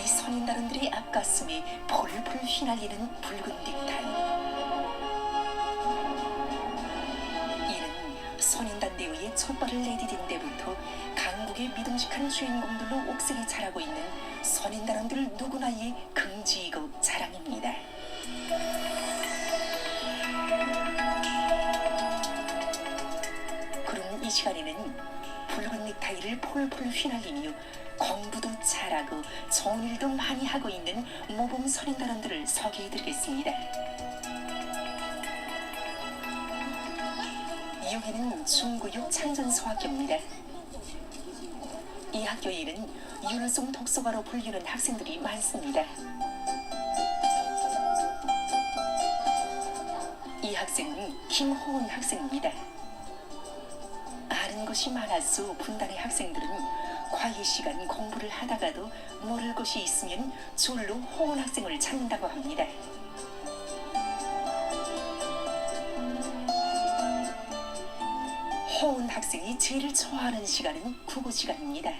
선인단원들의 앞가슴에 폴폴 휘날리는 붉은 넥타이. 이는 선인단대회의 촛발을 내디딘 때부터 강국의 믿음직한 주인공들로 옥색이 자라고 있는 선인단원들 누구나의 긍지이고 자랑입니다. 그런 이 시간에는 붉은 넥타이를 폴폴 휘날리며 공부도 잘하고 좋은 일도 많이 하고 있는 모범 선인단원들을 소개해드리겠습니다. 여기는 중구역 창전소학교입니다. 이 학교에는 율송 독서가로 불리는 학생들이 많습니다. 이 학생은 김호은 학생입니다. 아는 것이 많아서 분단의 학생들은 과외 시간 공부를 하다가도 모를 것이 있으면 줄로 호은 학생을 찾는다고 합니다. 호은 학생이 제일 좋아하는 시간은 국어 시간입니다.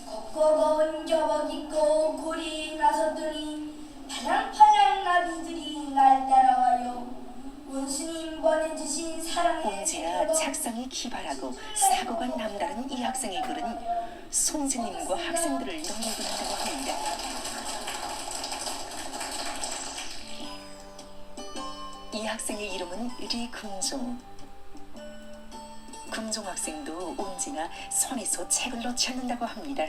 걷고 겨복 입고 골이 나섰더니 파랑파랑 나비들이 날 따라와요. 원수님 보내주신 사랑의 언제나 착상이 기발하고 사고가 남다른 이 학생의 글은 선생님과 학생들을 놀리게 한다고 합니다. 이 학생의 이름은 리금종. 금종 학생도 언제나 손에서 책을 놓지 않는다고 합니다.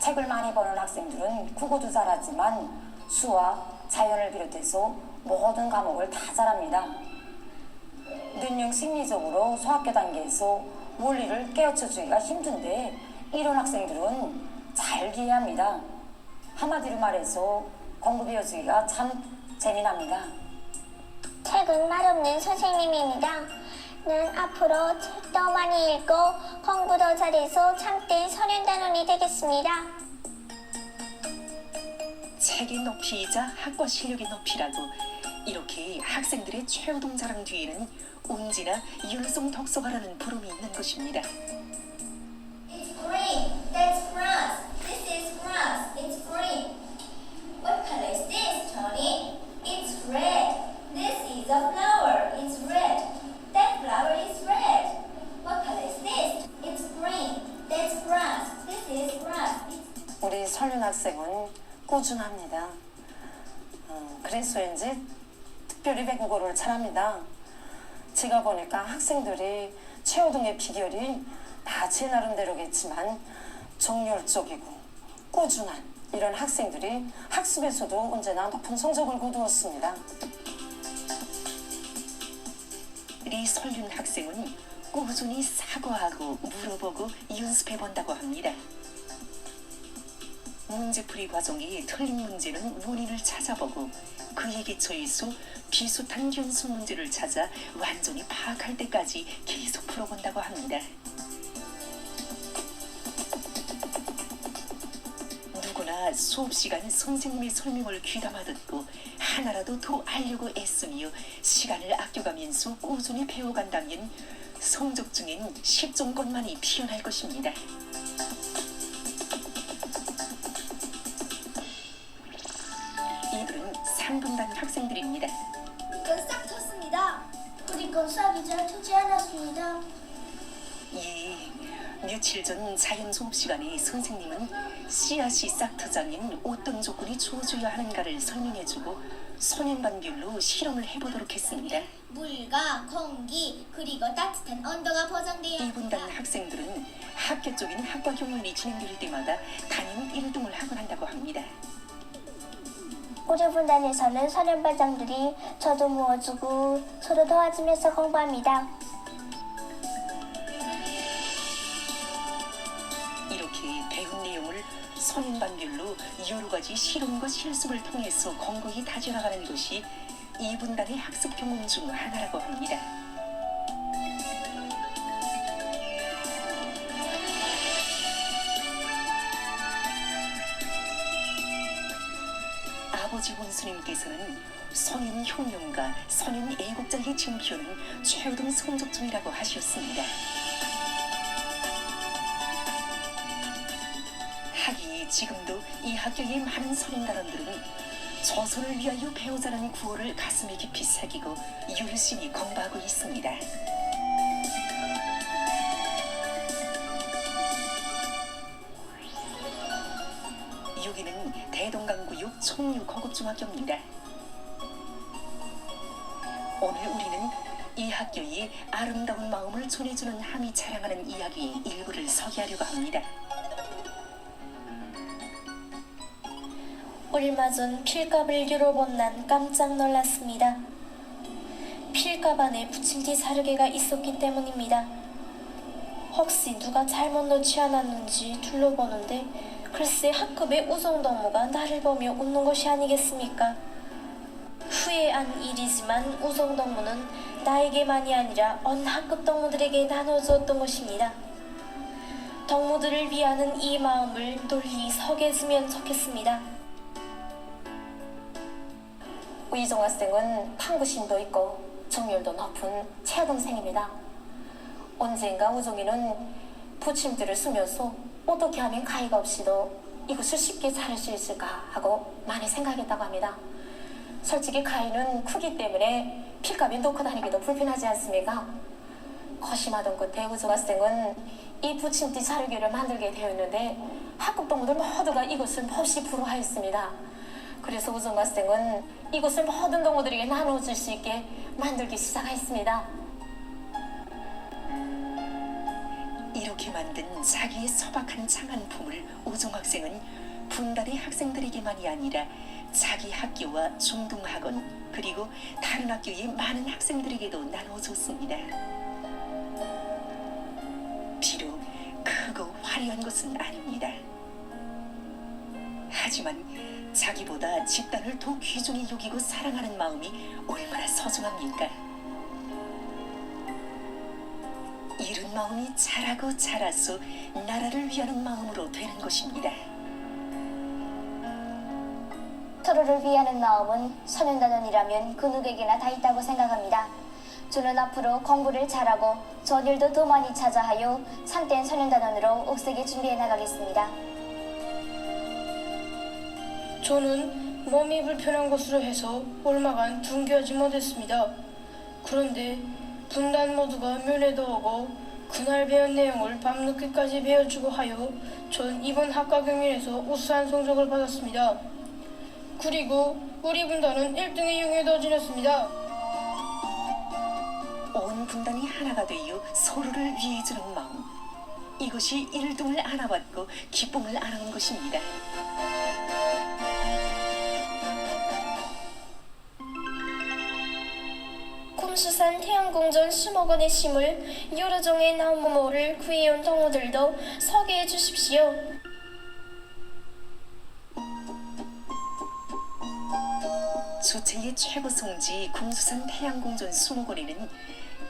책을 많이 보는 학생들은 국어도 잘하지만 수학, 자연을 비롯해서 모든 과목을 다 잘합니다. 능력 심리적으로 소학교 단계에서 원리를 깨우쳐주기가 힘든데 이런 학생들은 잘 이해합니다. 한마디로 말해서 공부 배워주기가 참 재미납니다. 책은 말없는 선생님입니다. 난 앞으로 책도 많이 읽고 공부도 잘해서 참된 선인단원이 되겠습니다. 책의 높이이자 학과 실력의 높이라고 이렇게 학생들의 최우동 자랑 뒤에는 언제나 율송 독서가라는 부름이 있는 것입니다. It's green. That's grass. This is grass. It's green. What color is this, Tony? It's red. This is a flower. It's red. That flower is red. What color is this? It's green. That's grass. This is grass. 우리 설윤 학생은 꾸준합니다. 그래서인지 특별히 외국어를 잘합니다. 제가 보니까 학생들이 최우동의 비결이 다 제 나름대로겠지만 정열적이고 꾸준한 이런 학생들이 학습에서도 언제나 높은 성적을 거두었습니다. 리설윤 학생은 꾸준히 사고하고 물어보고 연습해본다고 합니다. 문제풀이 과정에 틀린 문제는 원인을 찾아보고 그에 기초해서 비슷한 연습 문제를 찾아 완전히 파악할 때까지 계속 풀어본다고 합니다. 누구나 수업시간 선생님의 설명을 귀담아 듣고 하나라도 더 알려고 애쓰며 시간을 아껴가면서 꾸준히 배워간다면 성적 중엔 10점권만이 피어날 것입니다. 이들은 3분단 학생들입니다. 이건 싹 텄습니다. 우리 건 싹이 잘 트지 않았습니다. 예, 며칠 전 자연 수업 시간에 선생님은 씨앗이 싹 트자면 어떤 조건이 주어져야 하는가를 설명해주고 소년반별로 실험을 해보도록 했습니다. 물과 공기 그리고 따뜻한 온도가 보장돼야 2분단 학생들은 학교적인 학과 경연이 진행될 때마다 단연 1등을 하곤 한다고 합니다. 우리 분단에서는 소년반장들이 저도 모아주고 서로 도와주면서 공부합니다. 이렇게 배운 내용을 소년반별로 여러 가지 실험과 실습을 통해서 공고히 다져나가는 것이 2분단의 학습 경험 중 하나라고 합니다. 아버지 원수님께서는 소년 혁명과 소년 애국자의 증표는 최우등 성적점이라고 하셨습니다. 하기에 지금도 이 학교의 많은 소년단원들은 조선을 위하여 배우자라는 구호를 가슴에 깊이 새기고 열심히 공부하고 있습니다. 여기는 대동강구역 총류고급중학교입니다. 오늘 우리는 이 학교의 아름다운 마음을 전해주는 함이 자랑하는 이야기의 일부를 소개하려고 합니다. 얼마 전 필갑을 열어본 난 깜짝 놀랐습니다. 필갑 안에 부침티 사르개가 있었기 때문입니다. 혹시 누가 잘못 넣지 않았는지 둘러보는데 글쎄 학급의 우성동무가 나를 보며 웃는 것이 아니겠습니까? 후회한 일이지만 우성동무는 나에게만이 아니라 온 학급 동무들에게 나눠주었던 것입니다. 동무들을 위하는 이 마음을 널리 서게해주면 좋겠습니다. 우이종 학생은 탐구심도 있고 정열도 높은 최동생입니다. 언젠가 우종이는 부침들을 쓰면서 어떻게 하면 가위가 없이도 이것을 쉽게 자를 수 있을까 하고 많이 생각했다고 합니다. 솔직히 가위는 크기 때문에 필갑이 놓고 다니기도 불편하지 않습니까? 고심하던 끝에 우종 학생은 이 부침띠 자르기를 만들게 되었는데 학급 동무들 모두가 이것을 몹시 부러워하였습니다. 그래서 우종 학생은 이것을 모든 동무들에게 나눠줄 수 있게 만들기 시작했습니다. 이렇게 만든 자기의 소박한 장안품을 우종 학생은 분단의 학생들에게만이 아니라 자기 학교와 중등학원 그리고 다른 학교의 많은 학생들에게도 나눠줬습니다. 비록 크고 화려한 것은 아닙니다. 하지만 자기보다 집단을 더 귀중히 여기고 사랑하는 마음이 얼마나 소중합니까? 이런 마음이 자라고 자라서 나라를 위하는 마음으로 되는 것입니다. 서로를 위하는 마음은 소년단원이라면 그 누구에게나 다 있다고 생각합니다. 저는 앞으로 공부를 잘하고 전율도 더 많이 찾아하여 참된 소년단원으로 옥색이 준비해 나가겠습니다. 저는 몸이 불편한 것으로 해서 얼마간 등교하지 못했습니다. 그런데 분단 모두가 면회도 오고 그날 배운 내용을 밤늦게까지 배워주고 하여 전 이번 학과 경연에서 우수한 성적을 받았습니다. 그리고 우리 분단은 1등의 영예도 지녔습니다. 온 분단이 하나가 되어 서로를 위해주는 마음, 이것이 1등을 안아받고 기쁨을 안아온 것입니다. 곰수산 태양궁전 수목원의 심을 여러 종의 나무모를 구해온 동무들도 소개해 주십시오. 조체의 최고 성지 kum수산 태양궁전 수목원에는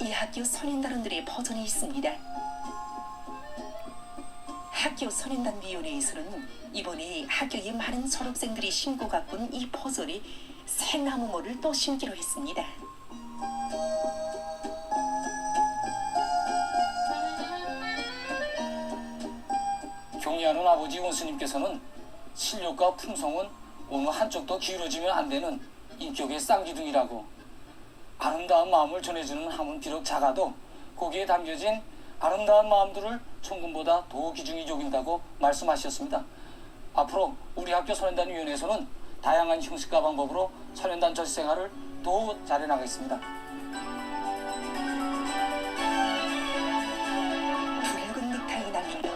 이 학교 선인단원들의 버전이 있습니다. 학교 선인단위원회에서는 이번에 학교의 많은 졸업생들이 심고 가꾼 이 버전에 새 나무모를 또 심기로 했습니다. 경리하는 아버지 원수님께서는 실력과 품성은 어느 한쪽도 기울어지면 안 되는 인격의 쌍기둥이라고, 아름다운 마음을 전해주는 함은 비록 작아도 거기에 담겨진 아름다운 마음들을 천금보다 더 귀중히 여긴다고 말씀하셨습니다. 앞으로 우리 학교 선인단위원회에서는 다양한 형식과 방법으로 선현단 전 생활을 더 잘해나가겠습니다. 붉은 넥타이 날리며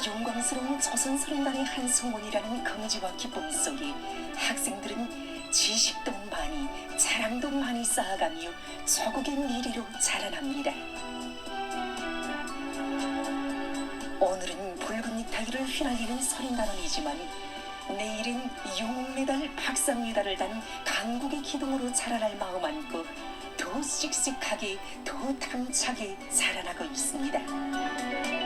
영광스러운 조선선언단의 한 성원이라는 긍지와 기쁨 속에 학생들은 지식도 많이 자랑도 많이 쌓아가며 조국의 미래로 자라납니다. 오늘은 붉은 넥타이를 휘날리는 선인단원이지만 내일은 용메달, 박상메달을 단 강국의 기둥으로 자라날 마음 안고 더 씩씩하게, 더 당차게 자라나고 있습니다.